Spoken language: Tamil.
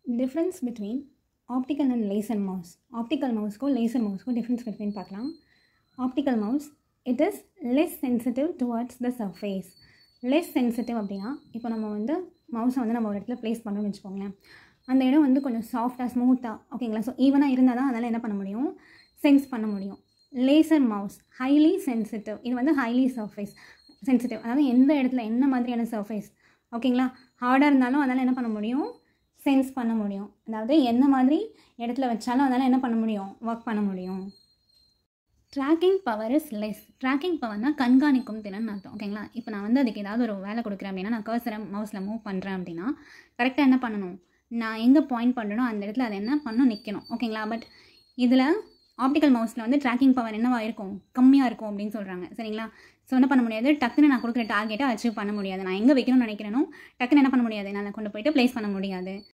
Difference between optical and laser mouse. Optical mouse ko laser mouse ko difference between பார்க்கலாம். Optical mouse, it is less sensitive towards the surface. Less sensitive அப்படின்னா இப்போ நம்ம வந்து மவுஸை வந்து நம்ம ஒரு இடத்துல ப்ளேஸ் பண்ணணும்னு வச்சுக்கோங்களேன். அந்த இடம் வந்து கொஞ்சம் சாஃப்டாக ஸ்மூத்தாக ஓகேங்களா. ஸோ ஈவனாக இருந்தால் தான் அதனால் என்ன பண்ண முடியும், சென்ஸ் பண்ண முடியும். Laser mouse highly sensitive. இது வந்து ஹைலி சர்ஃபேஸ் சென்சிட்டிவ், அதாவது எந்த இடத்துல என்ன மாதிரியான சர்ஃபேஸ் ஓகேங்களா ஹார்டாக இருந்தாலும் அதனால் என்ன பண்ண முடியும், சென்ஸ் பண்ண முடியும். அதாவது என்ன மாதிரி இடத்துல வச்சாலும் அதனால் என்ன பண்ண முடியும், ஒர்க் பண்ண முடியும். Tracking power is less. Tracking பவர்னால் கண்காணிக்கும் திறன் அர்த்தம் ஓகேங்களா. இப்போ நான் வந்து அதுக்கு ஏதாவது ஒரு வேலை கொடுக்குறேன் அப்படின்னா, நான் கர்சரை மவுஸில் மூவ் பண்ணுறேன் அப்படின்னா கரெக்டாக என்ன பண்ணணும், நான் எங்கே பாயிண்ட் பண்ணுறனோ அந்த இடத்துல அதை என்ன பண்ணணும், நிற்கணும் ஓகேங்களா. பட் இதில் ஆப்டிக்கல் மவுஸில் வந்து ட்ராக்கிங் பவர் என்னவாக இருக்கும், கம்மியாக இருக்கும் அப்படின்னு சொல்கிறாங்க சரிங்களா. ஸோ என்ன பண்ண முடியாது, டக்குன்னு நான் கொடுக்குற டார்கெட்டை அச்சீவ் பண்ண முடியாது. நான் எங்கே வைக்கணும்னு நினைக்கிறேனோ டக்குன்னு என்ன பண்ண முடியாது, நான் கொண்டு போய்ட்டு ப்ளேஸ் பண்ண முடியாது.